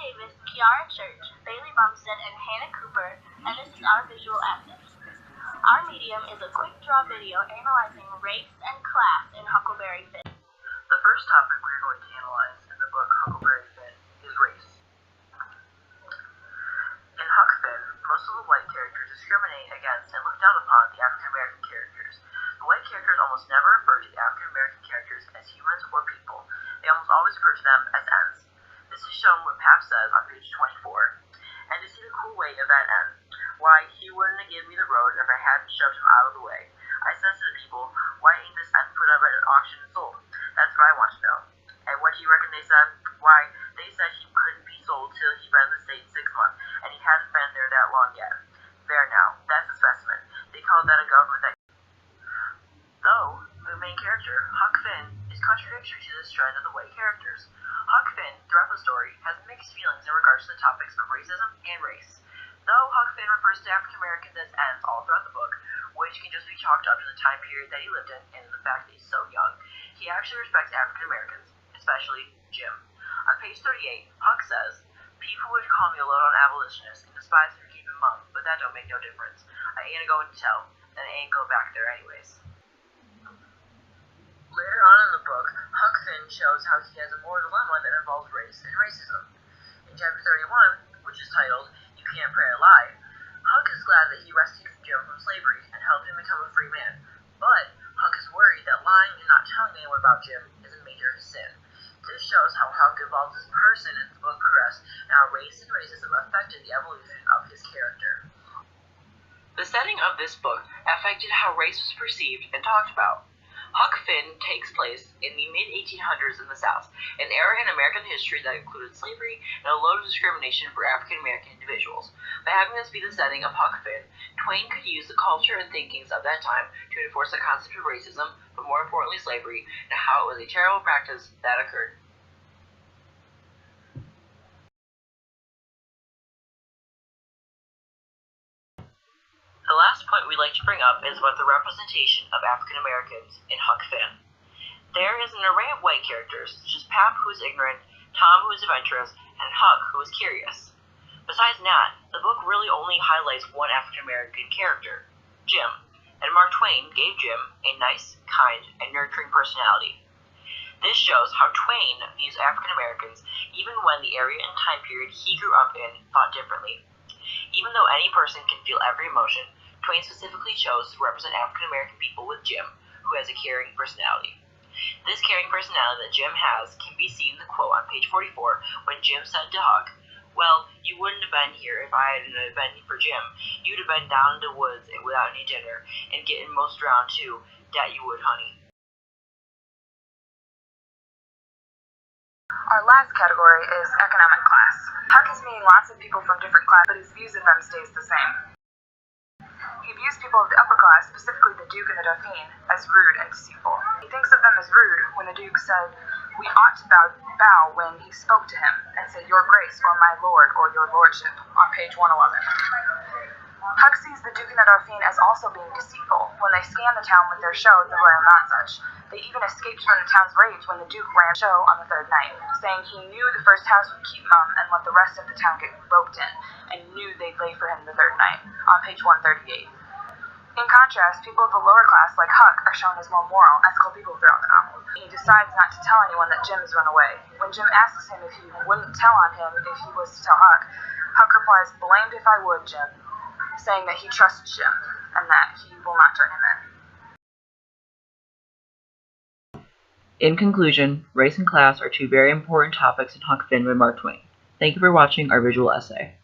Davis, Kiara Church, Bailey Bumstead, and Hannah Cooper, and this is our visual essay. Our medium is a quick draw video analyzing race and class in Huckleberry Finn. The first topic we are going to analyze in the book Huckleberry Finn is race. In Huck Finn, most of the white characters discriminate against and look down upon the African American characters. The white characters almost never refer to the African American characters as humans or people. They almost always refer to them as ends. This is shown what Pap says on page 24. And to see the cool way of that end, why, he wouldn't have given me the road if I hadn't shoved him out of the way. I says to the people, why ain't this end put up at an auction and sold? That's what I want to know. And what do you reckon they said? Why, they said he couldn't be sold till he'd been in the state 6 months, and he hadn't been there that long yet. There now, that's a specimen. They call that a government that... Though, the main character, Huck Finn, is contradictory to this trend of the white characters. Huck Finn, throughout the story, has mixed feelings in regards to the topics of racism and race. Though Huck Finn refers to African Americans as ends all throughout the book, which can just be chalked up to the time period that he lived in and the fact that he's so young, he actually respects African Americans, especially Jim. On page 38, Huck says, people would call me a low-down abolitionist and despise me for keeping mum, but that don't make no difference. I ain't a-going to tell, and I ain't going back there anyways. Later on in the book, Huck Finn shows how he has a moral dilemma that involves race and racism. In chapter 31, which is titled, You Can't Pray a Lie, Huck is glad that he rescued Jim from slavery and helped him become a free man. But Huck is worried that lying and not telling anyone about Jim is a major sin. This shows how Huck evolved as a person as the book progressed and how race and racism affected the evolution of his character. The setting of this book affected how race was perceived and talked about. Huck Finn takes place in the mid-1800s in the South, an era in American history that included slavery and a load of discrimination for African American individuals. By having this be the setting of Huck Finn, Twain could use the culture and thinkings of that time to enforce the concept of racism, but more importantly slavery, and how it was a terrible practice that occurred. The last point we'd like to bring up is about the representation of African Americans in Huck Finn. There is an array of white characters, such as Pap, who is ignorant, Tom, who is adventurous, and Huck, who is curious. Besides Nat, the book really only highlights one African American character, Jim, and Mark Twain gave Jim a nice, kind, and nurturing personality. This shows how Twain views African Americans even when the area and time period he grew up in thought differently. Even though any person can feel every emotion, Twain specifically chose to represent African American people with Jim, who has a caring personality. This caring personality that Jim has can be seen in the quote on page 44 when Jim said to Huck, well, you wouldn't have been here if I hadn't been for Jim. You'd have been down in the woods without any dinner, and getting most drowned too, dat you would, honey. Our last category is economic class. Huck is meeting lots of people from different classes, but his views of them stays the same. He views people of the upper class, specifically the Duke and the Dauphine, as rude and deceitful. He thinks of them as rude when the Duke said, we ought to bow when he spoke to him, and said, your grace, or my lord, or your lordship, on page 111. Huck sees the Duke and the Dauphine as also being deceitful when they scanned the town with their show at the Royal Nonsuch. They even escaped from the town's rage when the Duke ran the show on the third night, saying he knew the first house would keep mum and let the rest of the town get roped in, and knew they'd lay for him the third night, on page 138. In contrast, people of the lower class, like Huck, are shown as more moral, ethical people throughout the novel. He decides not to tell anyone that Jim has run away. When Jim asks him if he wouldn't tell on him if he was to tell Huck, Huck replies, blamed if I would, Jim, saying that he trusts Jim, and that he will not turn him in. In conclusion, race and class are two very important topics in Huck Finn by Mark Twain. Thank you for watching our visual essay.